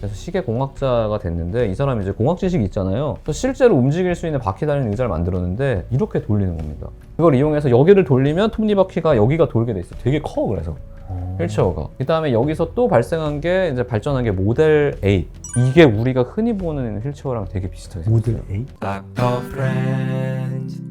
그래서 시계공학자가 됐는데 이 사람이 이제 공학 지식이 있잖아요. 그래서 실제로 움직일 수 있는 바퀴 달린 의자를 만들었는데 이렇게 돌리는 겁니다. 이걸 이용해서 여기를 돌리면 톱니바퀴가 여기가 돌게 돼 있어. 되게 커. 그래서 휠체어가. 그 다음에 여기서 또 발생한 게 이제 발전한 게 모델 8. 이게 우리가 흔히 보는 휠체어랑 되게 비슷하게 모델 생겼어요. 8? Dr. Friend.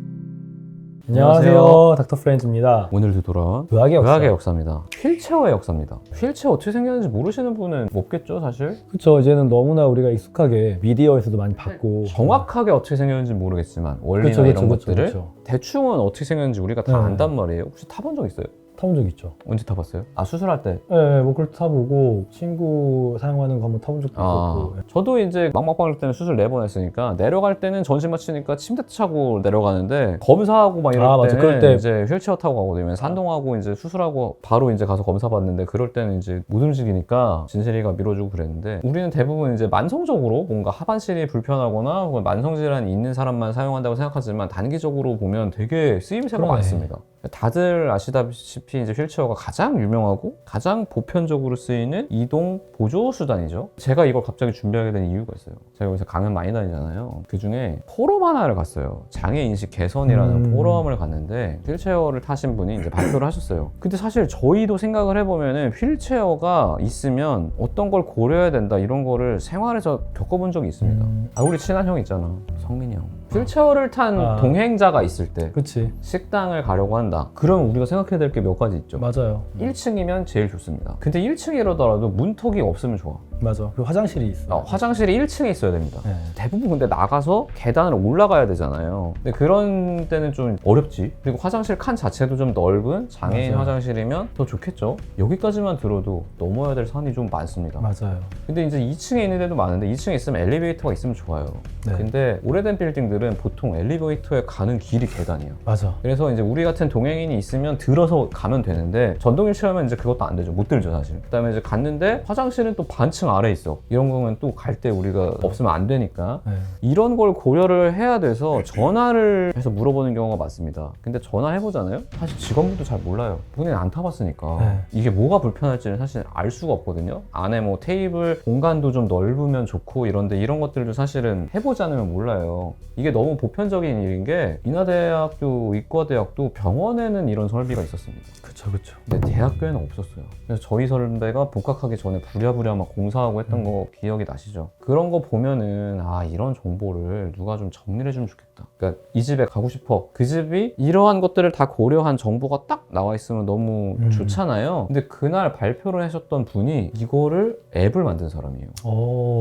안녕하세요. 닥터 프렌즈입니다. 오늘도 돌아온 의학의 역사. 의학의 역사입니다. 휠체어의 역사입니다. 휠체어 어떻게 생겼는지 모르시는 분은 없겠죠, 사실? 그렇죠. 이제는 너무나 우리가 익숙하게 미디어에서도 많이 봤고 정확하게 어떻게 생겼는지 모르겠지만 원리나 그쵸, 이런 그쵸, 것들을 그쵸. 대충은 어떻게 생겼는지 우리가 다 네. 안단 말이에요. 혹시 타본 적 있어요? 타본 적 있죠. 언제 타봤어요? 아, 수술할 때? 네, 뭐 그걸 타보고 친구 사용하는 거 한번 타본 적도 있었고. 저도 이제 막막박을 때는 수술 4번 했으니까 내려갈 때는 전신 마취니까 침대 차고 내려가는데 검사하고 막 이럴 맞아. 때는 그럴 때 이제 휠체어 타고 가거든요. 산동하고 이제 수술하고 바로 이제 가서 검사 받는데 그럴 때는 이제 못 움직이니까 진실이가 밀어주고 그랬는데 우리는 대부분 이제 만성적으로 뭔가 하반신이 불편하거나 혹은 만성질환이 있는 사람만 사용한다고 생각하지만 단기적으로 보면 되게 쓰임새가 그러네. 많습니다. 다들 아시다시피 이제 휠체어가 가장 유명하고 가장 보편적으로 쓰이는 이동 보조 수단이죠. 제가 이걸 갑자기 준비하게 된 이유가 있어요. 제가 여기서 강연 많이 다니잖아요. 그 중에 포럼 하나를 갔어요. 장애인식 개선이라는 포럼을 갔는데 휠체어를 타신 분이 이제 발표를 하셨어요. 근데 사실 저희도 생각을 해보면은 휠체어가 있으면 어떤 걸 고려해야 된다 이런 거를 생활에서 겪어본 적이 있습니다. 우리 친한 형 있잖아. 성민이 형. 휠체어를 탄 동행자가 있을 때 그치. 식당을 가려고 한다. 그럼 우리가 생각해야 될 게 몇 가지 있죠. 맞아요. 1층이면 제일 좋습니다. 근데 1층이라더라도 문턱이 없으면 좋아. 맞아. 그리고 화장실이 있어. 화장실이 1층에 있어야 됩니다. 네. 대부분 근데 나가서 계단을 올라가야 되잖아요. 근데 그런 때는 좀 어렵지. 그리고 화장실 칸 자체도 좀 넓은 장애인 맞아요. 화장실이면 더 좋겠죠. 여기까지만 들어도 넘어야 될 산이 좀 많습니다. 맞아요. 근데 이제 2층에 있는 데도 많은데 2층에 있으면 엘리베이터가 있으면 좋아요. 네. 근데 오래된 빌딩들은 보통 엘리베이터에 가는 길이 계단이야. 맞아. 그래서 이제 우리 같은 동행인이 있으면 들어서 가면 되는데 전동 휠체어면 이제 그것도 안 되죠. 못 들죠, 사실. 그다음에 이제 갔는데 화장실은 또 반층 아래 있어. 이런 거는 또 갈 때 우리가 없으면 안 되니까 네. 이런 걸 고려를 해야 돼서 전화를 해서 물어보는 경우가 많습니다. 근데 전화해보잖아요? 사실 직원분도 잘 몰라요. 본인은 안 타봤으니까. 네. 이게 뭐가 불편할지는 사실 알 수가 없거든요. 안에 뭐 테이블 공간도 좀 넓으면 좋고 이런데 이런 것들도 사실은 해보지 않으면 몰라요. 이게 너무 보편적인 일인 게 인하대학교 의과대학도 병원에는 이런 설비가 있었습니다. 그쵸, 그쵸. 근데 대학교에는 없었어요. 그래서 저희 선배가 복학하기 전에 부랴부랴 막 공사하고 했던 거 기억이 나시죠? 그런 거 보면은 이런 정보를 누가 좀 정리를 해주면 좋겠다. 그러니까 이 집에 가고 싶어. 그 집이 이러한 것들을 다 고려한 정보가 딱 나와 있으면 너무 좋잖아요. 근데 그날 발표를 하셨던 분이 이거를 앱을 만든 사람이에요.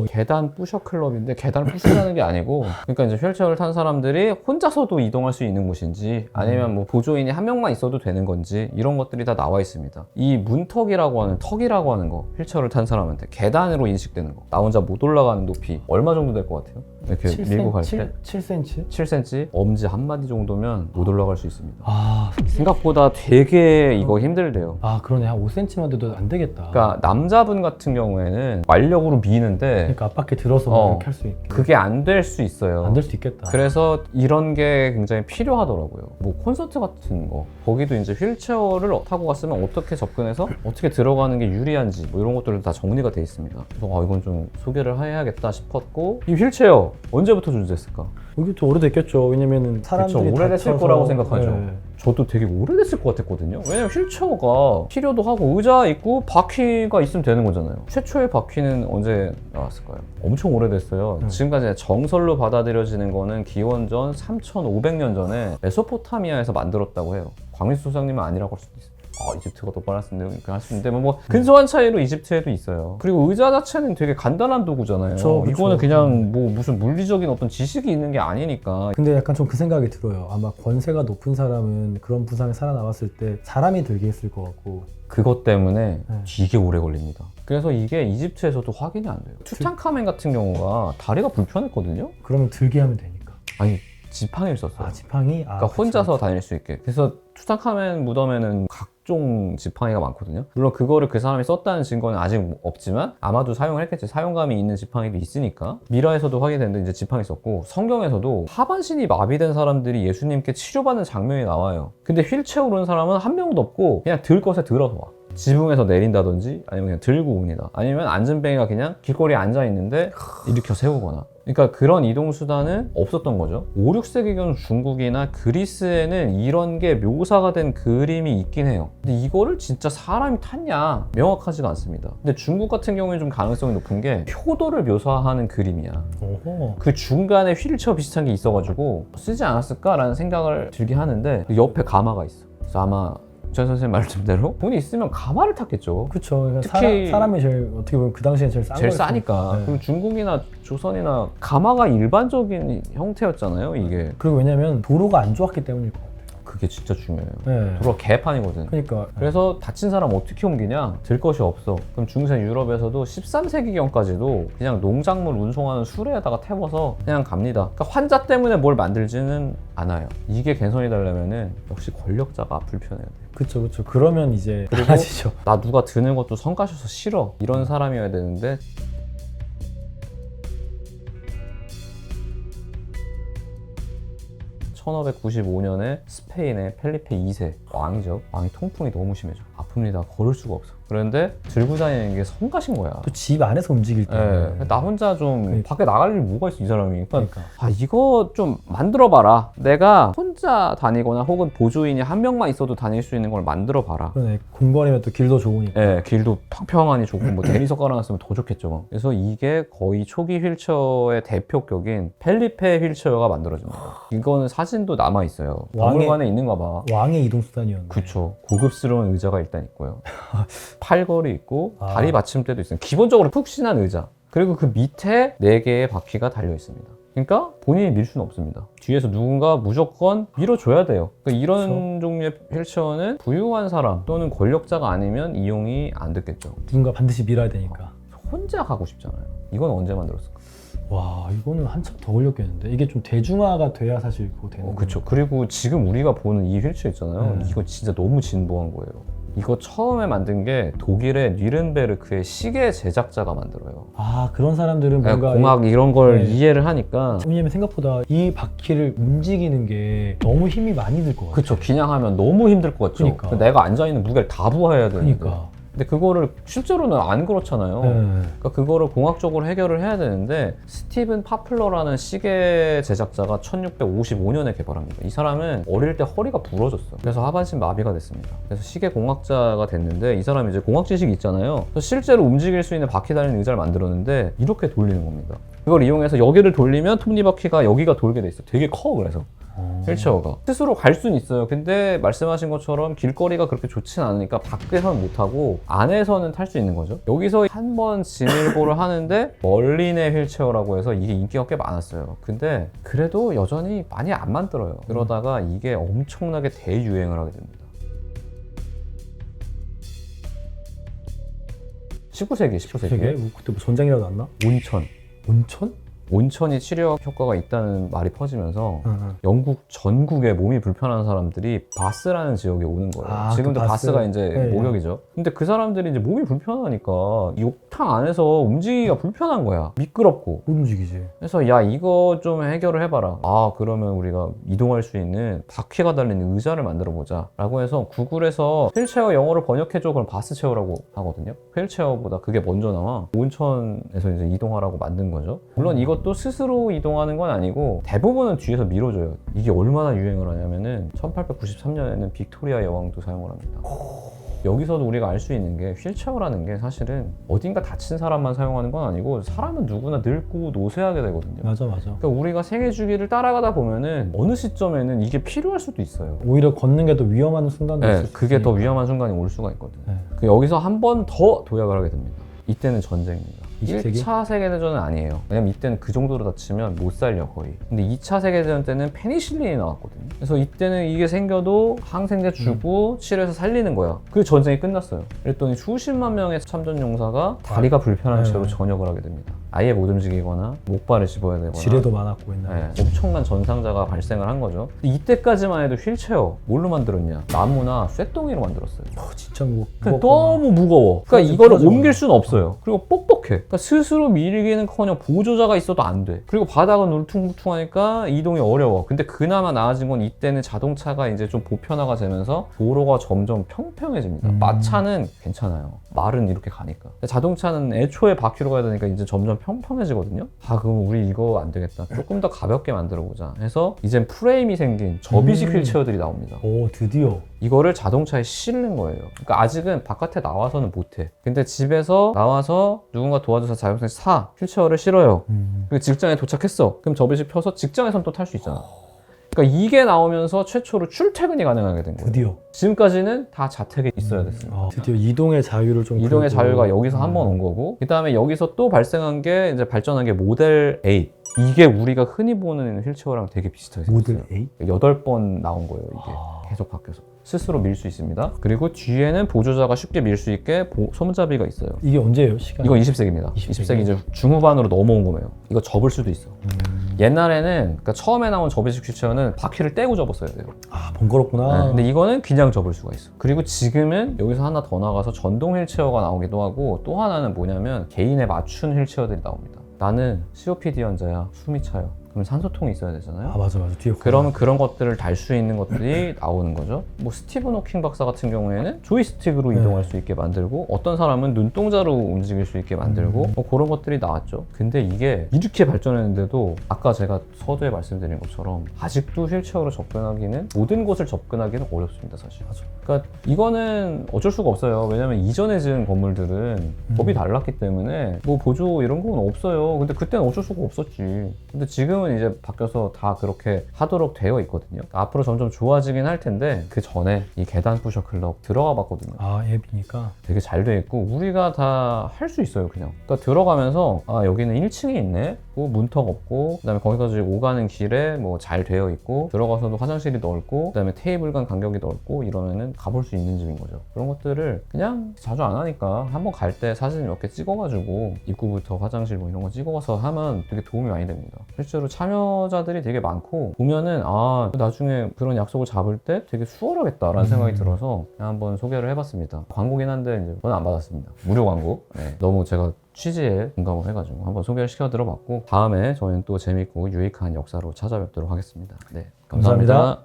계단 부셔 클럽인데 계단을 부신다는 게 아니고 그러니까 이제 휠체어를 탄 사람들이 혼자서도 이동할 수 있는 곳인지 아니면 뭐 보조인이 한 명만 있어도 되는 건지 이런 것들이 다 나와 있습니다. 이 문턱이라고 하는 턱이라고 하는 거 휠체어를 탄 사람한테 계단으로 인식되는 거 나 혼자 못 올라가는 높이 얼마 정도 될 것 같아요? 이렇게 밀고 갈 때? 7cm? 7cm? 엄지 한 마디 정도면 못 올라갈 수 있습니다. 생각보다 생각보다 되게 이거 힘들대요. 그러네. 한 5cm만 돼도 안 되겠다. 그러니까 남자분 같은 경우에는 완력으로 미는데 그러니까 앞바퀴 들어서 이렇게 할 수 있게. 그게 안 될 수 있어요. 안 될 수 있겠다. 그래서 이런 게 굉장히 필요하더라고요. 뭐 콘서트 같은 거 거기도 이제 휠체어를 타고 갔으면 어떻게 접근해서 어떻게 들어가는 게 유리한지 뭐 이런 것들도 다 정리가 돼 있습니다. 그래서 이건 좀 소개를 해야겠다 싶었고 이 휠체어 언제부터 존재했을까? 이게 좀 오래됐겠죠. 왜냐면은 사람들이 그쵸, 오래됐을 다쳐서- 거라고 생각하죠. 네. 저도 되게 오래됐을 것 같았거든요. 왜냐면 휠체어가 필요도 하고 의자 있고 바퀴가 있으면 되는 거잖아요. 최초의 바퀴는 언제 나왔을까요? 엄청 오래됐어요. 지금까지 정설로 받아들여지는 거는 기원전 3,500년 전에 메소포타미아에서 만들었다고 해요. 광민수 소장님은 아니라고 할 수도 있어요. 이집트가 더 빨랐는데 할 수 있는데 뭐 근소한 차이로 이집트에도 있어요. 그리고 의자 자체는 되게 간단한 도구잖아요. 그쵸. 이거는 그냥 뭐 무슨 물리적인 어떤 지식이 있는 게 아니니까. 근데 약간 좀 그 생각이 들어요. 아마 권세가 높은 사람은 그런 부상에 살아나왔을 때 사람이 들게 했을 것 같고. 그것 때문에 네. 되게 오래 걸립니다. 그래서 이게 이집트에서도 확인이 안 돼요. 투탕카멘 같은 경우가 다리가 불편했거든요. 그러면 들게 하면 되니까. 아니 지팡이를 썼어요. 지팡이? 그러니까 혼자서 다닐 수 있게. 그래서 투탕카멘 무덤에는 각종 지팡이가 많거든요. 물론 그거를 그 사람이 썼다는 증거는 아직 없지만 아마도 사용을 했겠지. 사용감이 있는 지팡이도 있으니까. 미라에서도 확인됐는데 이제 지팡이 썼고 성경에서도 하반신이 마비된 사람들이 예수님께 치료받는 장면이 나와요. 근데 휠체어로 오는 사람은 한 명도 없고 그냥 들 것에 들어서 와. 지붕에서 내린다든지 아니면 그냥 들고 옵니다. 아니면 안전뱅이가 그냥 길거리에 앉아 있는데 일으켜 세우거나. 그러니까 그런 이동 수단은 없었던 거죠. 5, 6세기경 중국이나 그리스에는 이런 게 묘사가 된 그림이 있긴 해요. 근데 이거를 진짜 사람이 탔냐? 명확하지가 않습니다. 근데 중국 같은 경우에는 좀 가능성이 높은 게 효도를 묘사하는 그림이야. 오호. 그 중간에 휠체어 비슷한 게 있어가지고 쓰지 않았을까라는 생각을 들게 하는데 옆에 가마가 있어. 그래서 아마 전 선생님 말씀대로 돈이 있으면 가마를 탔겠죠. 그쵸. 그러니까 특히 사람이 제일 어떻게 보면 그 당시엔 제일 싼 제일 거였으니까. 싸니까. 네. 그리고 중국이나 조선이나 가마가 일반적인 형태였잖아요, 이게. 그리고 왜냐면 도로가 안 좋았기 때문일 것 같아요. 그게 진짜 중요해요. 네. 도로가 개판이거든. 그러니까 그래서 다친 사람 어떻게 옮기냐? 들 것이 없어. 그럼 중세 유럽에서도 13세기경까지도 그냥 농작물 운송하는 수레에다가 태워서 그냥 갑니다. 그러니까 환자 때문에 뭘 만들지는 않아요. 이게 개선이 되려면은 역시 권력자가 불편해야 돼요. 그쵸. 그러면 이제 그리고 달라지죠. 나 누가 드는 것도 성가셔서 싫어. 이런 사람이어야 되는데 (1595년에) 스페인의 펠리페 2세 왕이죠. 왕이 통풍이 너무 심해져. 아픕니다. 걸을 수가 없어. 그런데 들고 다니는 게 성가신 거야. 또 집 안에서 움직일 때. 예, 나 혼자 좀 그러니까. 밖에 나갈 일이 뭐가 있어 이 사람이. 그러니까. 아 이거 좀 만들어봐라. 내가 혼자 다니거나 혹은 보조인이 한 명만 있어도 다닐 수 있는 걸 만들어봐라. 그러네. 공간이면 또 길도 좋으니까. 예, 길도 평평하니 좋고 뭐 대리석 깔아놨으면 더 좋겠죠. 그래서 이게 거의 초기 휠체어의 대표격인 펠리페 휠체어가 만들어집니다. 이거는 사진도 남아 있어요. 박물관에 있는가 봐. 왕의 이동 수단이었네. 그쵸. 고급스러운 의자가 일단 있고요. 팔걸이 있고 아. 다리 받침대도 있어요. 기본적으로 푹신한 의자. 그리고 그 밑에 4개의 바퀴가 달려 있습니다. 그러니까 본인이 밀 수는 없습니다. 뒤에서 누군가 무조건 밀어줘야 돼요. 그러니까 이런 종류의 휠체어는 부유한 사람 또는 권력자가 아니면 이용이 안 됐겠죠. 누군가 반드시 밀어야 되니까. 혼자 가고 싶잖아요. 이건 언제 만들었을까? 와, 이거는 한참 더 걸렸겠는데. 이게 좀 대중화가 돼야 사실 그거 되는 거예요. 그쵸. 그리고 지금 우리가 보는 이 휠체어 있잖아요. 이거 진짜 너무 진보한 거예요. 이거 처음에 만든 게 독일의 뉘른베르크의 시계 제작자가 만들어요. 아, 그런 사람들은 뭔가 공학 이런 걸 네. 이해를 하니까. 왜냐면 생각보다 이 바퀴를 움직이는 게 너무 힘이 많이 들 것 같아요. 그쵸. 그냥 하면 너무 힘들 것 같죠. 그러니까. 내가 앉아있는 무게를 다 부하해야 되는데. 그러니까. 근데 그거를 실제로는 안 그렇잖아요. 네. 그러니까 그거를 공학적으로 해결을 해야 되는데 스티븐 파플러라는 시계 제작자가 1655년에 개발합니다. 이 사람은 어릴 때 허리가 부러졌어. 그래서 하반신 마비가 됐습니다. 그래서 시계 공학자가 됐는데 이 사람이 이제 공학 지식이 있잖아요. 그래서 실제로 움직일 수 있는 바퀴 달린 의자를 만들었는데 이렇게 돌리는 겁니다. 그걸 이용해서 여기를 돌리면 톱니바퀴가 여기가 돌게 돼 있어. 되게 커. 그래서 휠체어가 스스로 갈 수는 있어요. 근데 말씀하신 것처럼 길거리가 그렇게 좋진 않으니까 밖에서는 못하고 안에서는 탈 수 있는 거죠. 여기서 한 번 진일보를 하는데 멀린의 휠체어라고 해서 이게 인기가 꽤 많았어요. 근데 그래도 여전히 많이 안 만들어요. 그러다가 이게 엄청나게 대유행을 하게 됩니다. 19세기. 되게 그때 뭐 전쟁이라도 났나? 온천. 온천? 온천이 치료학 효과가 있다는 말이 퍼지면서 응. 영국 전국에 몸이 불편한 사람들이 바스라는 지역에 오는 거예요. 아, 지금도 그 바스. 바스가 이제 네, 목역이죠. 근데 그 사람들이 이제 몸이 불편하니까 욕탕 안에서 움직이기가 불편한 거야. 미끄럽고. 못 움직이지. 그래서 야 이거 좀 해결을 해봐라. 아 그러면 우리가 이동할 수 있는 바퀴가 달린 의자를 만들어 보자 라고 해서 구글에서 휠체어 영어로 번역해줘. 그럼 바스체어라고 하거든요. 휠체어보다 그게 먼저 나와. 온천에서 이제 이동하라고 만든 거죠. 물론 이것도 스스로 이동하는 건 아니고 대부분은 뒤에서 밀어줘요. 이게 얼마나 유행을 하냐면은 1893년에는 빅토리아 여왕도 사용을 합니다. 여기서도 우리가 알 수 있는 게 휠체어라는 게 사실은 어딘가 다친 사람만 사용하는 건 아니고 사람은 누구나 늙고 노쇠하게 되거든요. 맞아. 그러니까 우리가 생애 주기를 따라가다 보면은 어느 시점에는 이게 필요할 수도 있어요. 오히려 걷는 게 더 위험한 순간도 네, 있을 수 그게 더 있으니까. 위험한 순간이 올 수가 있거든요. 네. 그 여기서 한 번 더 도약을 하게 됩니다. 이때는 전쟁입니다. 20세기? 1차 세계대전은 아니에요. 왜냐면 이때는 그 정도로 다치면 못 살려 거의. 근데 2차 세계대전 때는 페니실린이 나왔거든요. 그래서 이때는 이게 생겨도 항생제 주고 치료해서 살리는 거야. 그 전쟁이 끝났어요. 그랬더니 수십만 명의 참전용사가 다리가 불편한 채로 전역을 하게 됩니다. 아예 못 움직이거나 목발을 집어야 되거나 지뢰도 많았고 옛날에. 네, 엄청난 전상자가 발생을 한 거죠. 이때까지만 해도 휠체어 뭘로 만들었냐? 나무나 쇳덩이로 만들었어요. 진짜 그냥 너무 무거워. 그러니까 그렇지, 이거를 그렇죠. 옮길 수는 없어요. 그리고 뻑뻑해. 그러니까 스스로 밀기는커녕 보조자가 있어도 안 돼. 그리고 바닥은 울퉁불퉁하니까 이동이 어려워. 근데 그나마 나아진 건 이때는 자동차가 이제 좀 보편화가 되면서 도로가 점점 평평해집니다. 마차는 괜찮아요. 말은 이렇게 가니까. 근데 자동차는 애초에 바퀴로 가야 되니까 이제 점점 평평해지거든요. 아, 그럼 우리 이거 안 되겠다. 조금 더 가볍게 만들어 보자 해서 이젠 프레임이 생긴 접이식 휠체어들이 나옵니다. 오, 드디어. 이거를 자동차에 실는 거예요. 그러니까 아직은 바깥에 나와서는 못해. 근데 집에서 나와서 누군가 도와줘서 자동차에 휠체어를 실어요. 그리고 직장에 도착했어. 그럼 접이식 펴서 직장에선 또 탈 수 있잖아. 그러니까 이게 나오면서 최초로 출퇴근이 가능하게 된 거예요. 드디어. 지금까지는 다 자택에 있어야 됐어요. 드디어 이동의 자유를 좀. 이동의 그래도- 자유가 여기서 한 번 온 거고, 그 다음에 여기서 또 발생한 게 이제 발전한 게 모델 8. 이게 우리가 흔히 보는 휠체어랑 되게 비슷하게 생겼어요. 모델 A? 8번 나온 거예요, 이게. 계속 바뀌어서. 스스로 밀 수 있습니다. 그리고 뒤에는 보조자가 쉽게 밀 수 있게 손잡이가 있어요. 이게 언제예요, 시간? 이건 20세기입니다. 20세기 이제 중후반으로 넘어온 거예요. 이거 접을 수도 있어. 옛날에는, 그러니까 처음에 나온 접이식 휠체어는 바퀴를 떼고 접었어야 돼요. 아, 번거롭구나. 네, 근데 이거는 그냥 접을 수가 있어. 그리고 지금은 여기서 하나 더 나가서 전동 휠체어가 나오기도 하고, 또 하나는 뭐냐면 개인에 맞춘 휠체어들이 나옵니다. 나는 COPD 환자야. 숨이 차요. 그럼 산소통이 있어야 되잖아요. 아, 맞아. 뒤에. 그러면 그런 것들을 달 수 있는 것들이 나오는 거죠. 뭐 스티븐 호킹 박사 같은 경우에는 조이스틱으로 네. 이동할 수 있게 만들고, 어떤 사람은 눈동자로 움직일 수 있게 만들고, 뭐 그런 것들이 나왔죠. 근데 이게 이렇게 발전했는데도 아까 제가 서두에 말씀드린 것처럼 아직도 휠체어로 접근하기는, 모든 곳을 접근하기는 어렵습니다, 사실. 맞아. 그러니까 이거는 어쩔 수가 없어요. 왜냐면 이전에 지은 건물들은 법이 달랐기 때문에 뭐 보조 이런 건 없어요. 근데 그때는 어쩔 수가 없었지. 근데 지금은 이제 바뀌어서 다 그렇게 하도록 되어 있거든요. 앞으로 점점 좋아지긴 할 텐데, 그 전에 이 계단 부셔 클럽 들어가 봤거든요. 아, 앱이니까. 되게 잘 돼 있고 우리가 다 할 수 있어요, 그냥. 그러니까 들어가면서 아, 여기는 1층에 있네. 뭐 문턱 없고, 그다음에 거기까지 오가는 길에 뭐 잘 되어 있고, 들어가서도 화장실이 넓고, 그다음에 테이블 간 간격이 넓고, 이러면은 가볼 수 있는 집인 거죠. 그런 것들을 그냥 자주 안 하니까 한번 갈 때 사진 몇 개 찍어가지고 입구부터 화장실 뭐 이런 거 찍어서 하면 되게 도움이 많이 됩니다. 실제로 참여자들이 되게 많고, 보면은 아, 나중에 그런 약속을 잡을 때 되게 수월하겠다라는 생각이 들어서 그냥 한번 소개를 해봤습니다. 광고긴 한데 이제 저는 안 받았습니다. 무료 광고. 네, 너무 제가 취지에 공감을 해가지고 한번 소개를 시켜드려봤고, 다음에 저희는 또 재밌고 유익한 역사로 찾아뵙도록 하겠습니다. 네, 감사합니다.